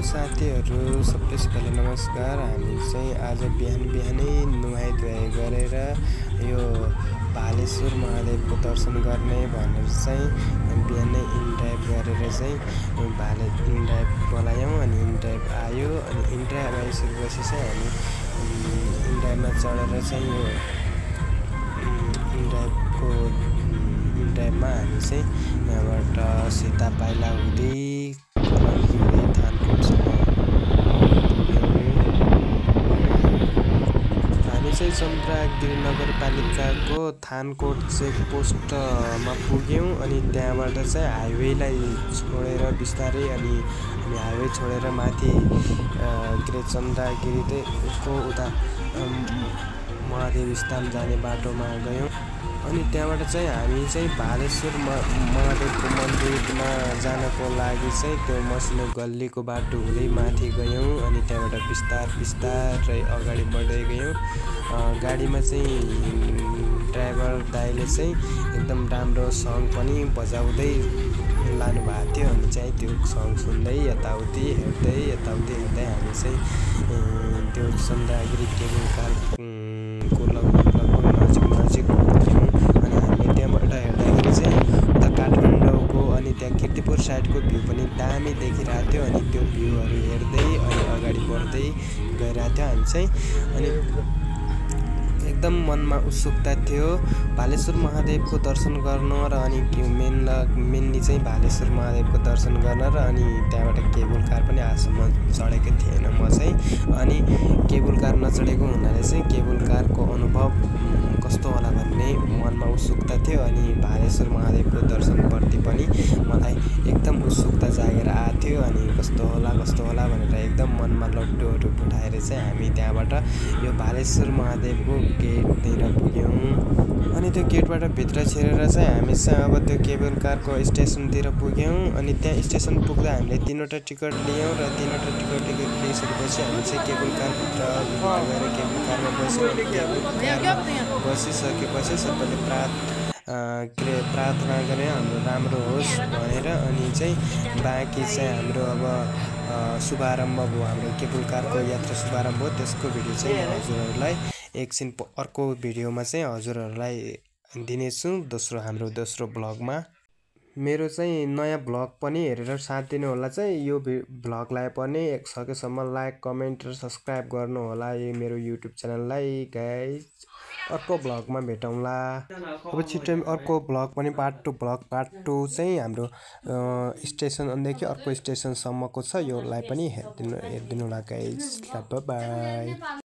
साथीहरू सबैसे पहिले नमस्कार। हामी चाहिँ आज बिहानै नुहाइ धुवाइ गरेर यो भालेश्वर महादेवको दर्शन गर्ने भनेर चाहिँ बिहानै इनड्राइभ गरेर चाहिँ इनड्राइभ बोलायौँ। अनि इनड्राइभ आयो। अनि इनड्राइभ आइसकेपछि चाहिँ हामी इनड्राइभमा चढेर चाहिँ यो इनड्राइभमा हामी चाहिँ यहाँबाट सीता पाइला हुँदै थानकोटसम्म हामी चाहिँ समुद्रगिरी नगरपालिकाको थानकोट चेक पोस्टमा पुग्यौँ। अनि त्यहाँबाट चाहिँ हाइवेलाई छोडेर बिस्तारै अनि हामी हाइवे छोडेर माथि समुद्रगिरीको उता महादेव स्थान जाने बाटोमा गयौँ। अनि त्यहाँबाट चाहिँ हामी चाहिँ भालेश्वर महादेवको मन्दिरमा जानको लागि चाहिँ त्यो मसिनो गल्लीको बाटो हुँदै माथि गयौँ। अनि त्यहाँबाट बिस्तारै अगाडि बढ्दै गयौँ। गाडीमा चाहिँ ड्राइभर दाइले चाहिँ एकदम राम्रो सङ पनि बजाउँदै लानुभएको थियो। अनि चाहिँ त्यो सङ सुन्दै यताउति हेर्दै हामी चाहिँ त्यो समुद्रगिरी केबल कारको लगभग नजिक पुग्यौँ। अनि हामीले त्यहाँबाट हेर्दाखेरि चाहिँ उता काठमाडौँको अनि त्यहाँ किर्तिपुर साइडको भ्यू पनि दामी देखिरहेको थियो। अनि त्यो भ्यूहरू हेर्दै अनि अगाडि बढ्दै गइरहेको थियो हामी चाहिँ। अनि एकदम मनमा उत्सुकता थियो भालेश्वर महादेवको दर्शन गर्न र अनि मेनली चाहिँ भालेश्वर महादेवको दर्शन गर्न र अनि त्यहाँबाट केबल कार पनि आजसम्म चढेको थिएन म चाहिँ। अनि केबल कार नचढेको हुनाले चाहिँ केबल कारको अनुभव कस्तो होला भन्ने मनमा उत्सुकता थियो। अनि भालेश्वर महादेवको दर्शनप्रति पनि मलाई एकदम उत्सुकता जागेर आएको थियो। अनि कस्तो होला भनेर एकदम मनमा लड्डुहरू फुटाएर चाहिँ हामी त्यहाँबाट यो भालेश्वर महादेवको गेटतिर पुग्यौँ। अनि त्यो गेटबाट भित्र छिरेर चाहिँ हामी चाहिँ अब त्यो केबल कारको स्टेसनतिर पुग्यौँ। अनि त्यहाँ स्टेसन पुग्दा हामीले 3वटा टिकट लियौँ र 3वटा टिकट लिइसकेपछि हामी चाहिँ केबल कारभित्र गएर केबल कारमा बस्यौँ। बसिसकेपछि सबैले प्रार्थना गरे हाम्रो राम्रो होस् भनेर। अनि चाहिँ बाँकी चाहिँ हाम्रो अब शुभारम्भ भयो, हाम्रो केबल कारको यात्रा शुभारम्भ हो। त्यसको भिडियो चाहिँ हजुरहरूलाई एकछिन अर्को भिडियोमा चाहिँ हजुरहरूलाई दिनेछु, हाम्रो दोस्रो ब्लगमा। मेरो चाहिँ नयाँ ब्लग पनि हेरेर साथ दिनु होला। चाहिँ यो ब्लगलाई पनि सकेसम्म लाइक कमेन्ट र सब्सक्राइब गर्नु होला यो मेरो युट्युब च्यानललाई गाइज। अर्को ब्लगमा भेटौँला। अब छिट्टै अर्को ब्लग पनि पार्ट 2 चाहिँ हाम्रो स्टेसनदेखि अर्को स्टेसनसम्मको छ। योलाई पनि हेरिदिनु होला गाइज। बाई।